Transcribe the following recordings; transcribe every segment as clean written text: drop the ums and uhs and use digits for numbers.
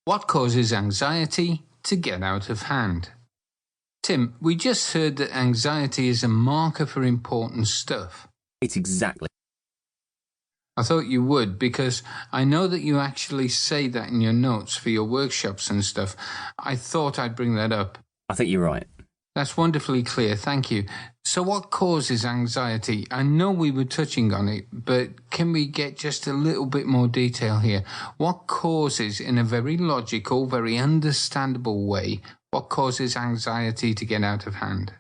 What causes anxiety to get out of hand? Tim, we just heard that anxiety is a marker for important stuff. It's exactly. I thought you would, because I know that you actually say that in your notes for your workshops and stuff. I thought I'd bring that up. I think you're right. That's wonderfully clear, thank you. So what causes anxiety? I know we were touching on it, but can we get just a little bit more detail here? What causes, in a very logical, very understandable way, what causes anxiety to get out of hand?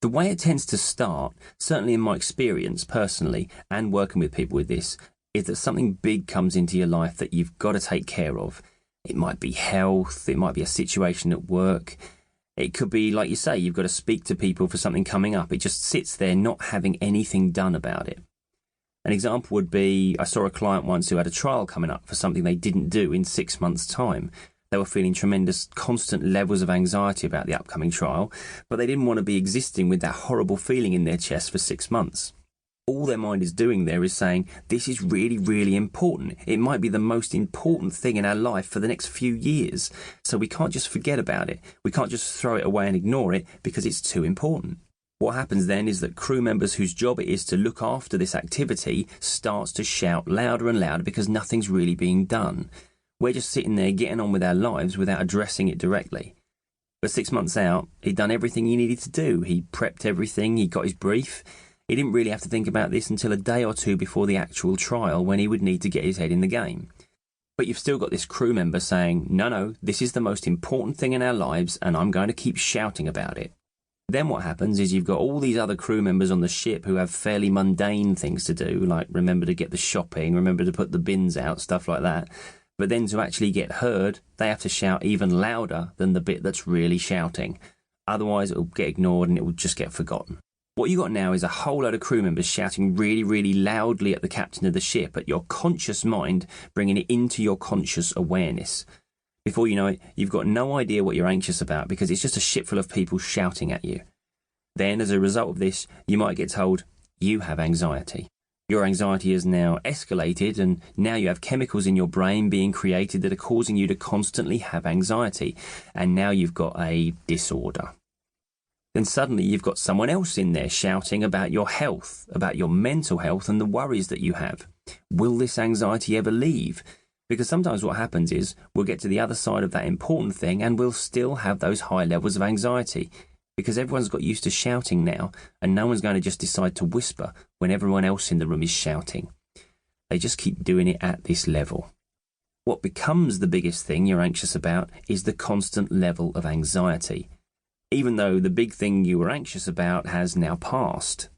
The way it tends to start, certainly in my experience personally, and working with people with this, is that something big comes into your life that you've got to take care of. It might be health, it might be a situation at work. It could be, like you say, you've got to speak to people for something coming up. It just sits there not having anything done about it. An example would be, I saw a client once who had a trial coming up for something they didn't do in 6 months' time. They were feeling tremendous, constant levels of anxiety about the upcoming trial, but they didn't want to be existing with that horrible feeling in their chest for 6 months. All their mind is doing there is saying, this is really, really important. It might be the most important thing in our life for the next few years. So we can't just forget about it. We can't just throw it away and ignore it because it's too important. What happens then is that crew members whose job it is to look after this activity starts to shout louder and louder because nothing's really being done. We're just sitting there getting on with our lives without addressing it directly. But 6 months out, he'd done everything he needed to do. He prepped everything, he got his brief. He didn't really have to think about this until a day or two before the actual trial when he would need to get his head in the game. But you've still got this crew member saying, no, this is the most important thing in our lives and I'm going to keep shouting about it. Then what happens is you've got all these other crew members on the ship who have fairly mundane things to do, like remember to get the shopping, remember to put the bins out, stuff like that. But then to actually get heard, they have to shout even louder than the bit that's really shouting. Otherwise it will get ignored and it will just get forgotten. What you got now is a whole load of crew members shouting really, really loudly at the captain of the ship, at your conscious mind, bringing it into your conscious awareness. Before you know it, you've got no idea what you're anxious about because it's just a ship full of people shouting at you. Then, as a result of this, you might get told, you have anxiety. Your anxiety has now escalated and now you have chemicals in your brain being created that are causing you to constantly have anxiety. And now you've got a disorder. Then suddenly you've got someone else in there shouting about your health, about your mental health and the worries that you have. Will this anxiety ever leave? Because sometimes what happens is we'll get to the other side of that important thing and we'll still have those high levels of anxiety because everyone's got used to shouting now and no one's going to just decide to whisper when everyone else in the room is shouting. They just keep doing it at this level. What becomes the biggest thing you're anxious about is the constant level of anxiety, even though the big thing you were anxious about has now passed.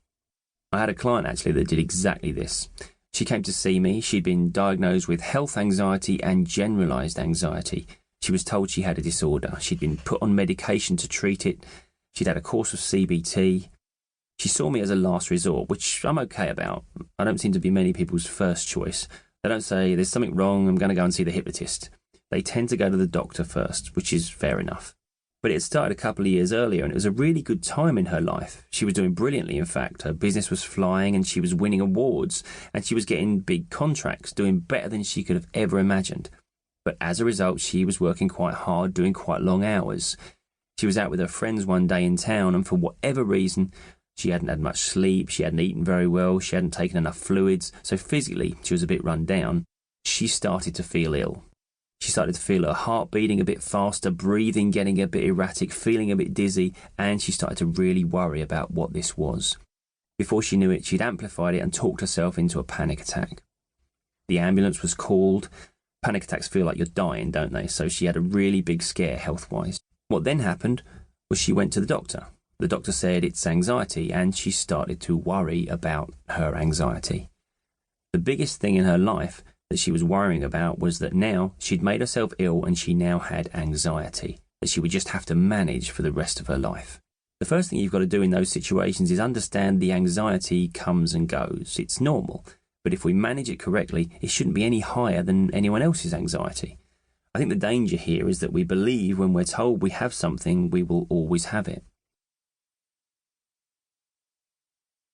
I had a client actually that did exactly this. She came to see me. She'd been diagnosed with health anxiety and generalised anxiety. She was told she had a disorder. She'd been put on medication to treat it. She'd had a course of CBT. She saw me as a last resort, which I'm okay about. I don't seem to be many people's first choice. They don't say, there's something wrong, I'm going to go and see the hypnotist. They tend to go to the doctor first, which is fair enough. But it had started a couple of years earlier and it was a really good time in her life. She was doing brilliantly, in fact. Her business was flying and she was winning awards and she was getting big contracts, doing better than she could have ever imagined. But as a result, she was working quite hard, doing quite long hours. She was out with her friends one day in town and for whatever reason, she hadn't had much sleep, she hadn't eaten very well, she hadn't taken enough fluids, so physically she was a bit run down. She started to feel ill. She started to feel her heart beating a bit faster, breathing getting a bit erratic, feeling a bit dizzy, and she started to really worry about what this was. Before she knew it, she'd amplified it and talked herself into a panic attack. The ambulance was called. Panic attacks feel like you're dying, don't they? So she had a really big scare health-wise. What then happened was she went to the doctor. The doctor said it's anxiety, and she started to worry about her anxiety. The biggest thing in her life that she was worrying about was that now she'd made herself ill and she now had anxiety that she would just have to manage for the rest of her life. The first thing you've got to do in those situations is understand the anxiety comes and goes. It's normal, but if we manage it correctly, it shouldn't be any higher than anyone else's anxiety. I think the danger here is that we believe when we're told we have something, we will always have it.